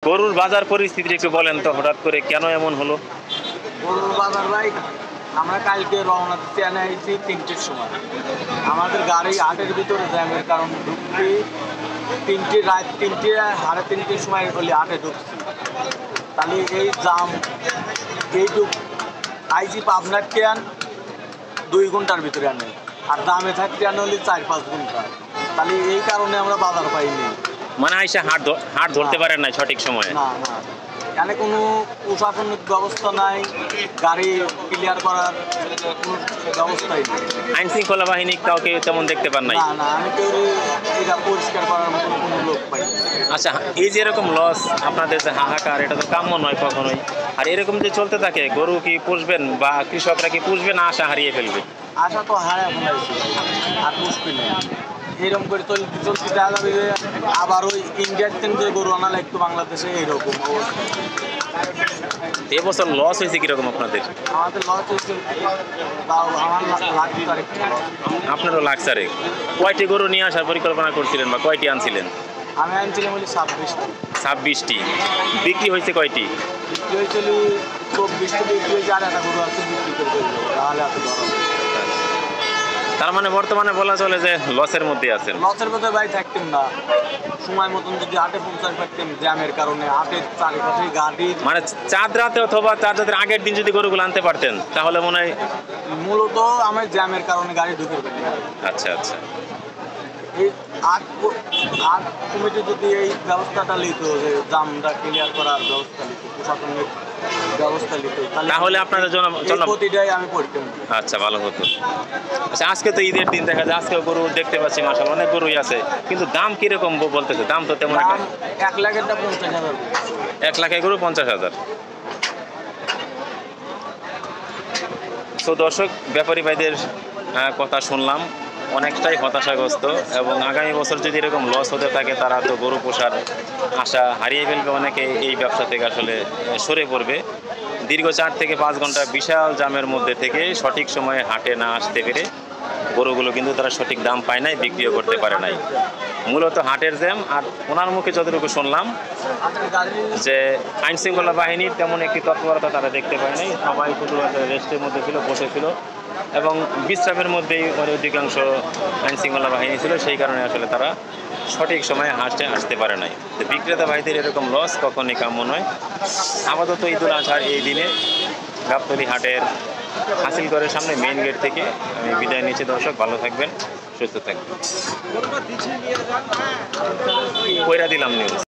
গরুর বাজার পরিস্থিতি একটু বলেন তো, হঠাৎ করে কেন এমন হলো? গরুর বাজার ভাই, আমরা কালকে রওনা দিতে আনাইছি 3টের সময়। আমাদের গাড়ি হাটের ভিতরে জ্যামের কারণে ঢুকতে রাত 3টে সাড়ে 3টের সময় বলে হাটে ঢুকছি। তাহলে এই জাম এইটুক আইজি পাবনার ট্রেন 2 ঘন্টার ভিতরে আনে, আর দামে থাকতে আনে হলে 4-5 ঘন্টা। তাহলে এই কারণে আমরা বাজার পাইনি। মানে আইসা হাট ধরতে পারেন না সঠিক সময়ে? না না, এখানে কোনো প্রশাসনিক ব্যবস্থা নাই, গাড়ি ক্লিয়ার করার কোনো ব্যবস্থাই নেই। আইন শৃঙ্খলা বাহিনী কাউকে তেমন দেখতে পান নাই? না না, আমি কেউ এটা পরিষ্কার করার মতো কোনো লোক পাই। আচ্ছা, এই যে এরকম লস আপনাদের যে হাহাকার, এটা তো কাম্য নয় কখনোই। আর এরকম যে চলতে থাকে, গরু কি পুষবেন বা কৃষকরা কি পুষবে না আশা হারিয়ে ফেলবে? আশা তো হারায় ফেলাইছি, আর মুশকিল নেই। এইরকম করে চলতে চলতে দেখা যাবে যে আবার ওই ইন্ডিয়ার থেকে গরু আনা লাগতো বাংলাদেশে, এইরকম অবস্থা। এবছর লস হয়েছে কিরকম আপনাদের? আমাদের লস হয়েছে, তাও আমার লাখ তারিখ। আপনারও লাক্সারে কয়টি গরু নিয়ে আসার পরিকল্পনা করছিলেন বা কয়টি আনছিলেন? আমি আনছিলাম বলি 26টি। 26টি। বিক্রি হয়েছে কয়টি? বিক্রি হয়েছিল 24টি, বিক্রি হয়েছে, আর একটা গরু আছে বিক্রি করে দেবো, তাহলে এত ধরো। তার মানে বর্তমানে বলা চলে যে লসের মধ্যে আছেন। লসের মধ্যে ভাই থাকতেন না, সময় মতন যদি হাটে পৌঁছাতে পারতেন, জ্যামের কারণে হাটের চারিপাশে গাড়ি, মানে চাঁদ রাতে অথবা চাঁদ রাতের আগের দিন যদি গরুগুলো আনতে পারতেন তাহলে মনে হয়। মূলত আমার জ্যামের কারণে গাড়ি ঢুকে পারি। আচ্ছা আচ্ছা, এই আট কমিটি যদি এই ব্যবস্থাটা নিত, যে জামটা ক্লিয়ার করার ব্যবস্থা নিত, প্রশাসনের ব্যবস্থা নিত, তাহলে আপনাদের জন্য প্রতিটাই আমি পড়তাম। আচ্ছা, ভালো হতো। আচ্ছা, আজকে তো ঈদের দিন, দেখা যায় আজকে গরু দেখতে পাচ্ছি মাশাআল্লাহ অনেক গরুই আছে, কিন্তু দাম কিরকম বলতেছে? দাম তো তেমন একটা। 1 লাখেরটা 50,000। 1 লাখের গরু 50,000। তো দর্শক, ব্যাপারী ভাইদের কথা শুনলাম, অনেকটাই হতাশাগ্রস্ত, এবং আগামী বছর যদি এরকম লস হতে থাকে তারা তো গরু পোষার আশা হারিয়ে ফেলবে, অনেকে এই ব্যবসা থেকে আসলে সরে পড়বে। দীর্ঘ 4 থেকে 5 ঘন্টা বিশাল জামের মধ্যে থেকে সঠিক সময়ে হাটে না আসতে পেরে গরুগুলো কিন্তু তারা সঠিক দাম পায় নাই, বিক্রিও করতে পারে নাই। মূলত হাটের জ্যাম। আর ওনার মুখে যতটুকু শুনলাম যে আইনশৃঙ্খলা বাহিনীর তেমন একটি তৎপরতা তারা দেখতে পায় নাই, সবাই শুধু রেস্টের মধ্যে ছিল, বসেছিল, এবং বিশ্রামের মধ্যেই অধিকাংশ আইনশৃঙ্খলা বাহিনী ছিল, সেই কারণে আসলে তারা সঠিক সময়ে হাটে আসতে পারে নাই। তো বিক্রেতা ভাইদের এরকম লস কখনই কাম্য নয়। আপাতত ঈদুল আজহার এই দিনে গাবতলী হাটের হাসিলগড়ের সামনে মেইন গেট থেকে আমি বিদায় নিচ্ছি। দর্শক, ভালো থাকবেন, সুস্থ থাকবেন। কইরা দিলাম নিউজ।